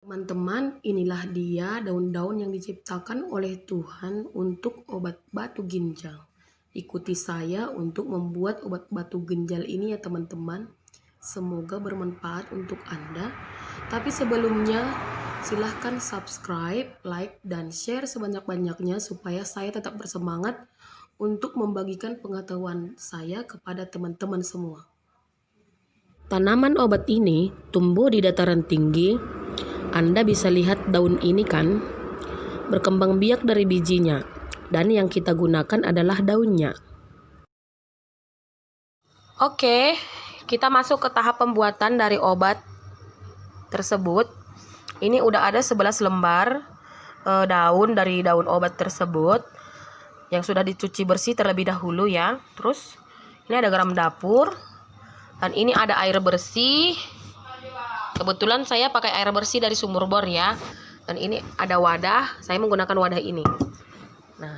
Teman-teman, inilah dia daun-daun yang diciptakan oleh Tuhan untuk obat batu ginjal. Ikuti saya untuk membuat obat batu ginjal ini ya teman-teman. Semoga bermanfaat untuk Anda. Tapi sebelumnya, silahkan subscribe, like, dan share sebanyak-banyaknya supaya saya tetap bersemangat untuk membagikan pengetahuan saya kepada teman-teman semua. Tanaman obat ini tumbuh di dataran tinggi. Anda bisa lihat daun ini kan, berkembang biak dari bijinya, dan yang kita gunakan adalah daunnya. Oke, kita masuk ke tahap pembuatan dari obat tersebut. Ini udah ada 11 lembar daun dari daun obat tersebut yang sudah dicuci bersih terlebih dahulu ya. Terus ini ada garam dapur, dan ini ada air bersih. Kebetulan saya pakai air bersih dari sumur bor ya. Dan ini ada wadah, saya menggunakan wadah ini. Nah,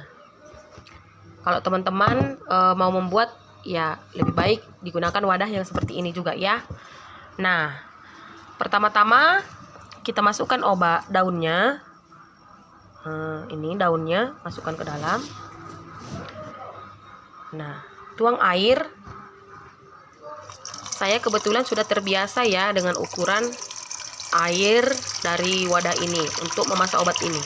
kalau teman-teman mau membuat ya lebih baik digunakan wadah yang seperti ini juga ya. Nah, pertama-tama kita masukkan obat daunnya. Ini daunnya masukkan ke dalam. Nah, tuang air. Saya kebetulan sudah terbiasa ya dengan ukuran air dari wadah ini untuk memasak obat ini.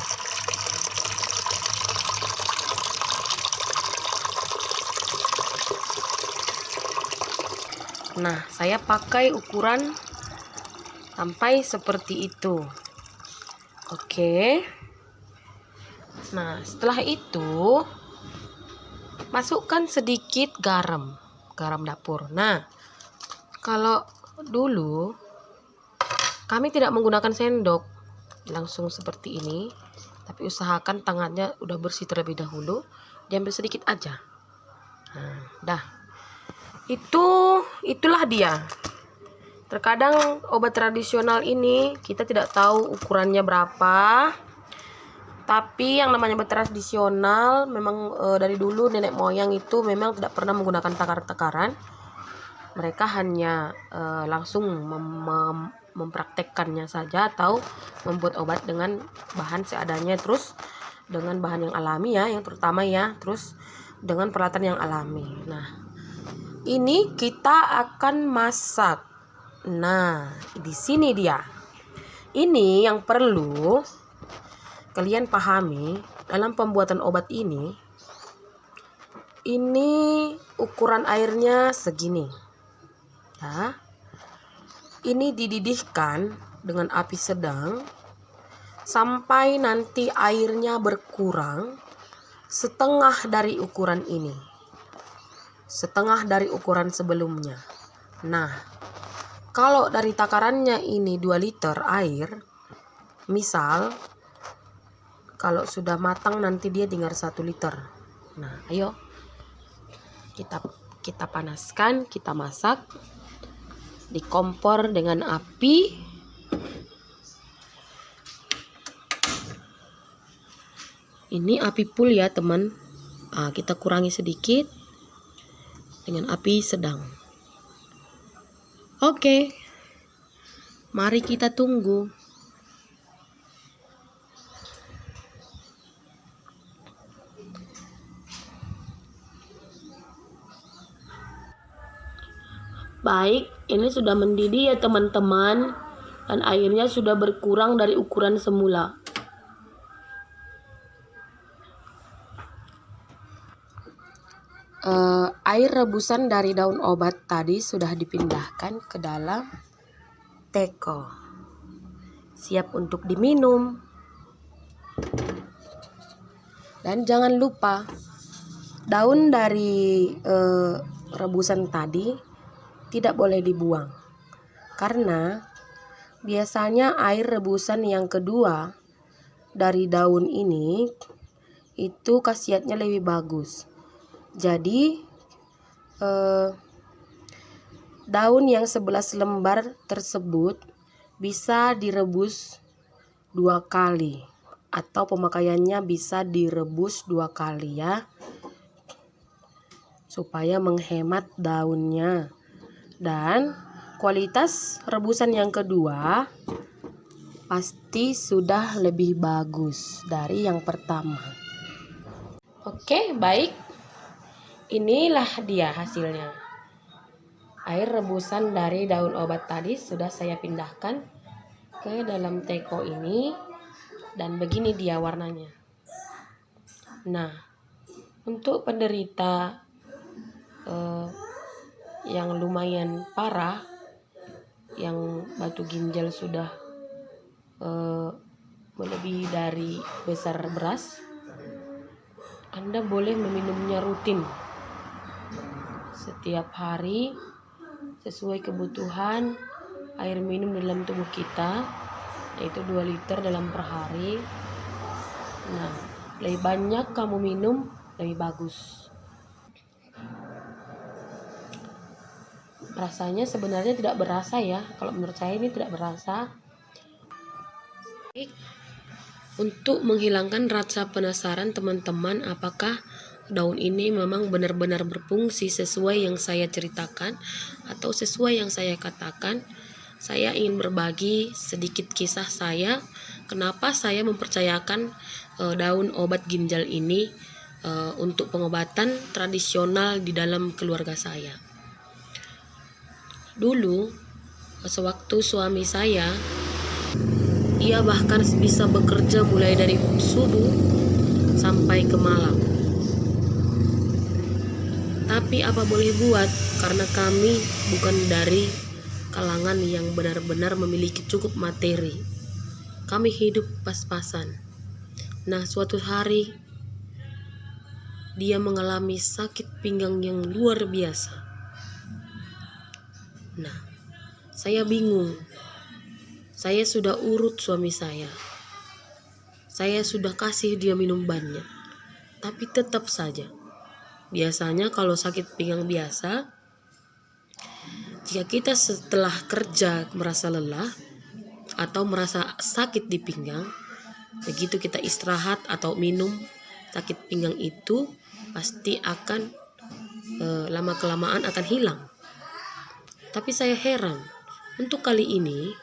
Nah, saya pakai ukuran sampai seperti itu. Oke. Nah, setelah itu masukkan sedikit garam dapur. Nah, kalau dulu kami tidak menggunakan sendok langsung seperti ini, tapi usahakan tangannya udah bersih terlebih dahulu, diambil sedikit aja. Nah, dah. Itulah dia. Terkadang obat tradisional ini kita tidak tahu ukurannya berapa. Tapi yang namanya obat tradisional memang dari dulu nenek moyang itu memang tidak pernah menggunakan takaran-takaran. Mereka hanya langsung mempraktekkannya saja atau membuat obat dengan bahan seadanya, terus dengan bahan yang alami ya, yang terutama ya, terus dengan peralatan yang alami. Nah, ini kita akan masak. Nah, di sini dia. Ini yang perlu kalian pahami dalam pembuatan obat ini. Ini ukuran airnya segini. Ya. Ini dididihkan dengan api sedang sampai nanti airnya berkurang setengah dari ukuran ini. Setengah dari ukuran sebelumnya. Nah, kalau dari takarannya ini 2 liter air, misal kalau sudah matang nanti dia tinggal 1 liter. Nah, ayo kita panaskan, kita masak di kompor dengan api ini, api full ya teman. Kita kurangi sedikit dengan api sedang. Oke, mari kita tunggu. Baik, ini sudah mendidih ya teman-teman, dan airnya sudah berkurang dari ukuran semula. Air rebusan dari daun obat tadi sudah dipindahkan ke dalam teko, siap untuk diminum. Dan jangan lupa daun dari rebusan tadi tidak boleh dibuang, karena biasanya air rebusan yang kedua dari daun ini itu khasiatnya lebih bagus. Jadi daun yang 11 lembar tersebut bisa direbus 2 kali, atau pemakaiannya bisa direbus 2 kali ya, supaya menghemat daunnya. Dan kualitas rebusan yang kedua pasti sudah lebih bagus dari yang pertama. Oke, baik. Inilah dia hasilnya. Air rebusan dari daun obat tadi sudah saya pindahkan ke dalam teko ini, dan begini dia warnanya. Nah, untuk penderita yang lumayan parah, yang batu ginjal sudah melebihi dari besar beras, Anda boleh meminumnya rutin setiap hari sesuai kebutuhan air minum dalam tubuh kita, yaitu 2 liter dalam per hari. Nah, lebih banyak kamu minum, lebih bagus. Rasanya sebenarnya tidak berasa ya. Kalau menurut saya ini tidak berasa. Untuk menghilangkan rasa penasaran teman-teman, apakah daun ini memang benar-benar berfungsi sesuai yang saya ceritakan atau sesuai yang saya katakan, saya ingin berbagi sedikit kisah saya kenapa saya mempercayakan daun obat ginjal ini untuk pengobatan tradisional di dalam keluarga saya. Dulu, sewaktu suami saya, ia bahkan bisa bekerja mulai dari subuh sampai ke malam. Tapi apa boleh buat, karena kami bukan dari kalangan yang benar-benar memiliki cukup materi. Kami hidup pas-pasan. Nah, suatu hari dia mengalami sakit pinggang yang luar biasa. Nah, saya bingung. Saya sudah urut suami saya. Saya sudah kasih dia minum banyak. Tapi tetap saja. Biasanya kalau sakit pinggang biasa, jika kita setelah kerja merasa lelah atau merasa sakit di pinggang, begitu kita istirahat atau minum, sakit pinggang itu pasti akan lama-kelamaan akan hilang. Tapi saya heran, untuk kali ini,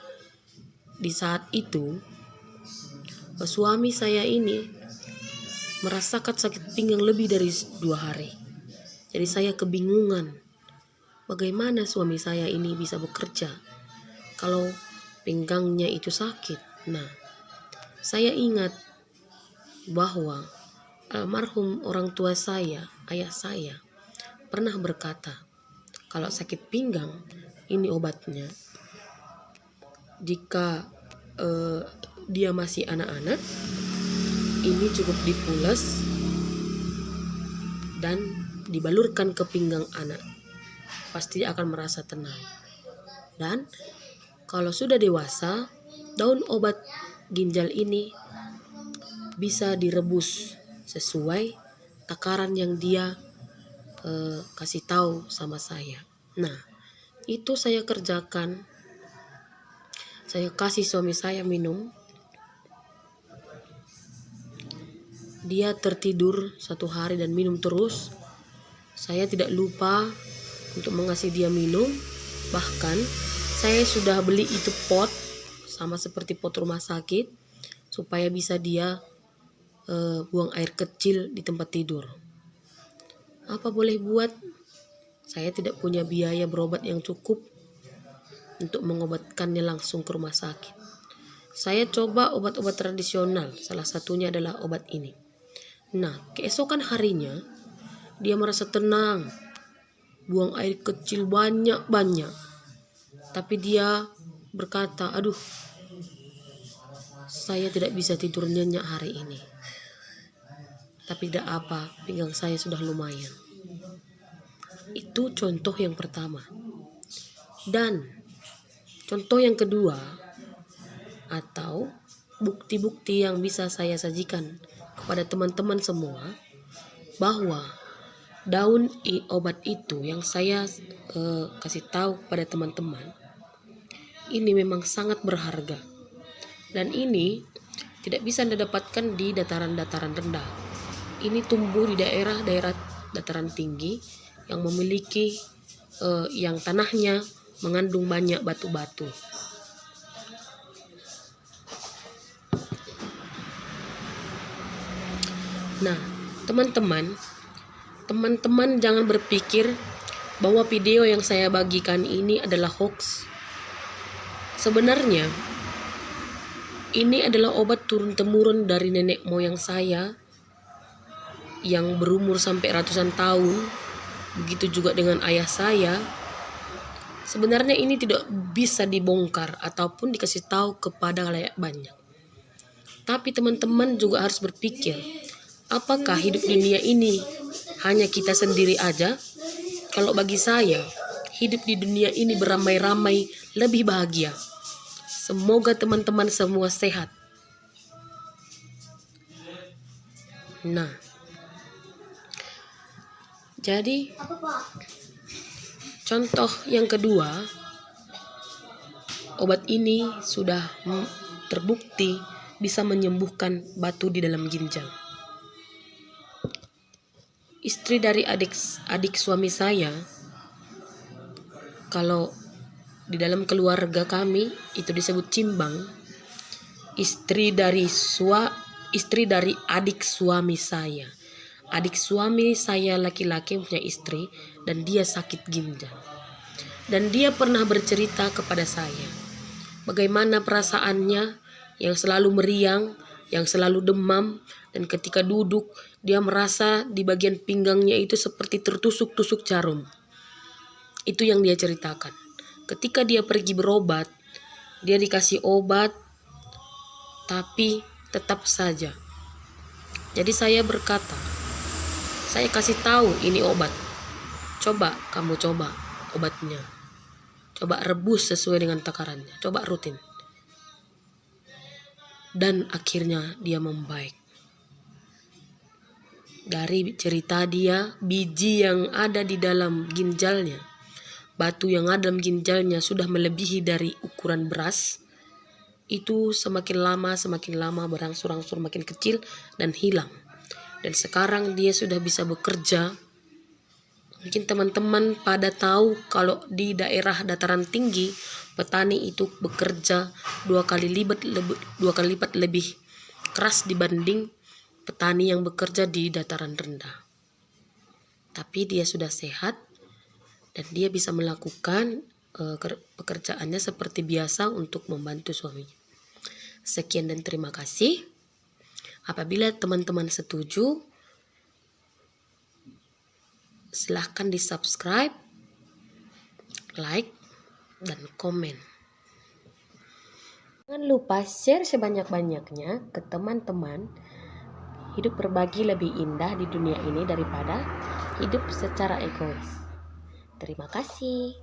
di saat itu, suami saya ini merasakan sakit pinggang lebih dari 2 hari. Jadi saya kebingungan, bagaimana suami saya ini bisa bekerja kalau pinggangnya itu sakit. Nah, saya ingat bahwa almarhum orang tua saya, ayah saya, pernah berkata, kalau sakit pinggang, ini obatnya. Jika dia masih anak-anak, ini cukup dipules dan dibalurkan ke pinggang anak. Pasti akan merasa tenang. Dan kalau sudah dewasa, daun obat ginjal ini bisa direbus sesuai takaran yang dia kasih tahu sama saya. Nah, itu saya kerjakan. Saya kasih suami saya minum. Dia tertidur 1 hari dan minum terus. Saya tidak lupa untuk mengasih dia minum. Bahkan saya sudah beli itu pot, sama seperti pot rumah sakit, supaya bisa dia buang air kecil di tempat tidur. Apa boleh buat, saya tidak punya biaya berobat yang cukup untuk mengobatkannya langsung ke rumah sakit. Saya coba obat-obat tradisional, salah satunya adalah obat ini. Nah, keesokan harinya dia merasa tenang, buang air kecil banyak-banyak. Tapi dia berkata, aduh, saya tidak bisa tidur nyenyak hari ini. Tapi tidak apa, pinggang saya sudah lumayan. Itu contoh yang pertama. Dan contoh yang kedua, atau bukti-bukti yang bisa saya sajikan kepada teman-teman semua, bahwa daun obat itu yang saya kasih tahu kepada teman-teman, ini memang sangat berharga. Dan ini tidak bisa Anda dapatkan di dataran-dataran rendah. Ini tumbuh di daerah-daerah dataran tinggi yang memiliki yang tanahnya mengandung banyak batu-batu. Nah, teman-teman jangan berpikir bahwa video yang saya bagikan ini adalah hoax. Sebenarnya ini adalah obat turun-temurun dari nenek moyang saya yang berumur sampai ratusan tahun. Begitu juga dengan ayah saya. Sebenarnya ini tidak bisa dibongkar ataupun dikasih tahu kepada khalayak banyak. Tapi teman-teman juga harus berpikir, apakah hidup dunia ini hanya kita sendiri aja? Kalau bagi saya, hidup di dunia ini beramai-ramai lebih bahagia. Semoga teman-teman semua sehat. Nah, jadi contoh yang kedua, obat ini sudah terbukti bisa menyembuhkan batu di dalam ginjal. Istri dari adik suami saya, kalau di dalam keluarga kami itu disebut cimbang, istri dari adik suami saya. Adik suami saya laki-laki punya istri dan dia sakit ginjal. Dan dia pernah bercerita kepada saya bagaimana perasaannya yang selalu meriang, yang selalu demam, dan ketika duduk dia merasa di bagian pinggangnya itu seperti tertusuk-tusuk jarum. Itu yang dia ceritakan. Ketika dia pergi berobat, dia dikasih obat, tapi tetap saja. Jadi saya berkata, saya kasih tahu ini obat. Coba kamu coba obatnya. Coba rebus sesuai dengan takarannya. Coba rutin. Dan akhirnya dia membaik. Dari cerita dia, biji yang ada di dalam ginjalnya, batu yang ada dalam ginjalnya sudah melebihi dari ukuran beras. Itu semakin lama berangsur-angsur makin kecil dan hilang. Dan sekarang dia sudah bisa bekerja. Mungkin teman-teman pada tahu kalau di daerah dataran tinggi petani itu bekerja 2 kali lipat lebih keras dibanding petani yang bekerja di dataran rendah. Tapi dia sudah sehat dan dia bisa melakukan pekerjaannya seperti biasa untuk membantu suaminya. Sekian dan terima kasih. Apabila teman-teman setuju, silahkan di subscribe, like, dan komen. Jangan lupa share sebanyak-banyaknya ke teman-teman. Hidup berbagi lebih indah di dunia ini daripada hidup secara egois. Terima kasih.